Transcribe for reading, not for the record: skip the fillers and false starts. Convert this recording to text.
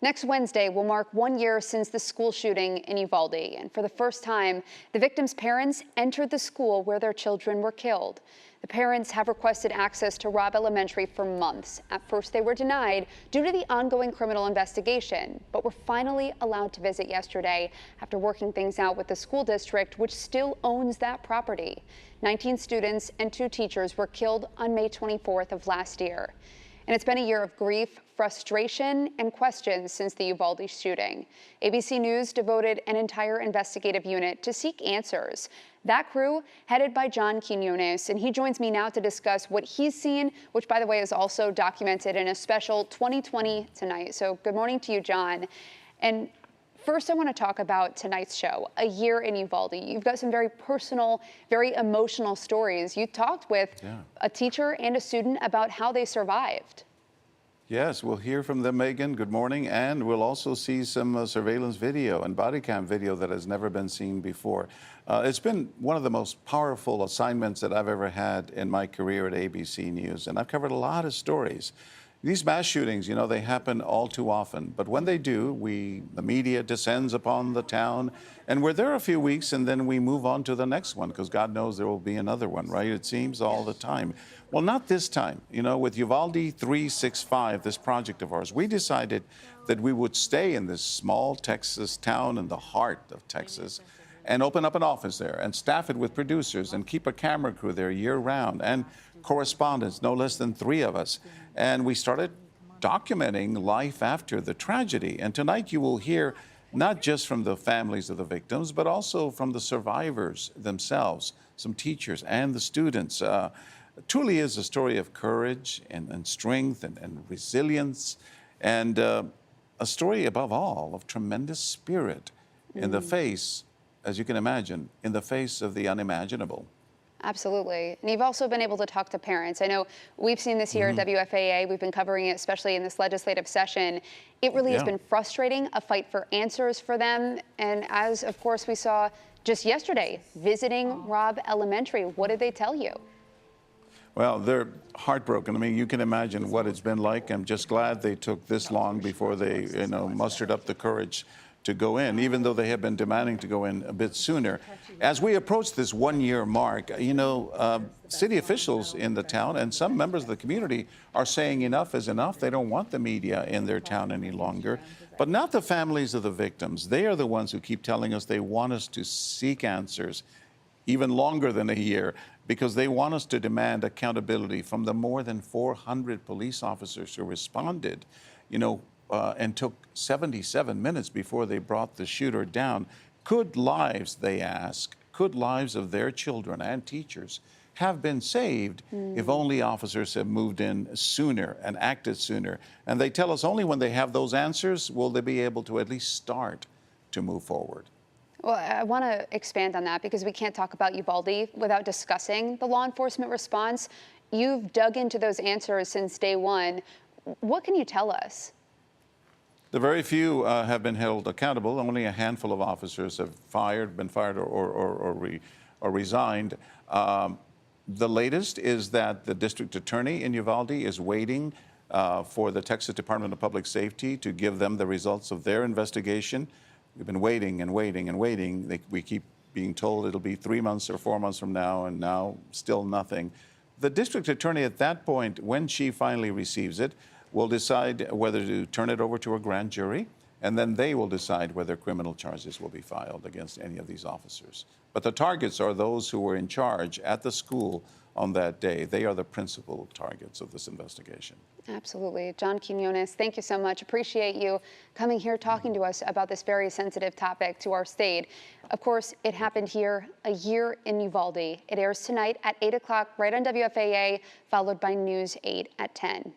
Next Wednesday will mark 1 year since the school shooting in Uvalde, and for the first time, the victims' parents entered the school where their children were killed. The parents have requested access to Robb Elementary for months. At first, they were denied due to the ongoing criminal investigation, but were finally allowed to visit yesterday after working things out with the school district, which still owns that property. 19 students and 2 teachers were killed on May 24th of last year. And it's been a year of grief, frustration, and questions since the Uvalde shooting. ABC News devoted an entire investigative unit to seek answers. That crew headed by John Quinones, and he joins me now to discuss what he's seen, which, by the way, is also documented in a special 2020 tonight. So good morning to you, John. And first, I want to talk about tonight's show, A Year in Uvalde. You've got some very personal, very emotional stories. You talked with a teacher and a student about how they survived. Yes, we'll hear from them, Megan. Good morning. And we'll also see some surveillance video and body cam video that has never been seen before. It's been one of the most powerful assignments that I've ever had in my career at ABC News. And I've covered a lot of stories. These mass shootings, you know, they happen all too often. But when they do, the media descends upon the town, and we're there a few weeks, and then we move on to the next one, because God knows there will be another one, right? It seems all the time. Well, not this time. You know, with Uvalde 365, this project of ours, we decided that we would stay in this small Texas town in the heart of Texas and open up an office there and staff it with producers and keep a camera crew there year-round and correspondents, no less than 3 of us. And we started documenting life after the tragedy. And tonight you will hear not just from the families of the victims, but also from the survivors themselves, some teachers and the students. It truly is a story of courage and strength and resilience, and a story above all of tremendous spirit in the face, as you can imagine, in the face of the unimaginable. Absolutely. And you've also been able to talk to parents. I know we've seen this here at WFAA. We've been covering it, especially in this legislative session. It really has been frustrating, a fight for answers for them. And as, of course, we saw just yesterday, visiting Robb Elementary, what did they tell you? Well, they're heartbroken. I mean, you can imagine what it's been like. I'm just glad they took this long before they, mustered up the courage to go in, even though they have been demanding to go in a bit sooner. As we approach this 1-year mark, city officials in the town and some members of the community are saying enough is enough. They don't want the media in their town any longer, but not the families of the victims. They are the ones who keep telling us they want us to seek answers even longer than a year, because they want us to demand accountability from the more than 400 police officers who responded, and took 77 minutes before they brought the shooter down. Could lives, they ask, could lives of their children and teachers have been saved if only officers have moved in sooner and acted sooner? And they tell us only when they have those answers will they be able to at least start to move forward. Well, I want to expand on that, because we can't talk about Uvalde without discussing the law enforcement response. You've dug into those answers since day one. What can you tell us? The very few have been held accountable. Only a handful of officers have been fired or resigned. The latest is that the district attorney in Uvalde is waiting for the Texas Department of Public Safety to give them the results of their investigation. We've been waiting and waiting and waiting. We keep being told it'll be 3 months or 4 months from now, and now still nothing. The district attorney at that point, when she finally receives it, will decide whether to turn it over to a grand jury, and then they will decide whether criminal charges will be filed against any of these officers. But the targets are those who were in charge at the school on that day. They are the principal targets of this investigation. Absolutely. John Quinones, thank you so much. Appreciate you coming here talking to us about this very sensitive topic to our state. Of course, it happened here, A Year in Uvalde. It airs tonight at 8 o'clock right on WFAA, followed by News 8 at 10.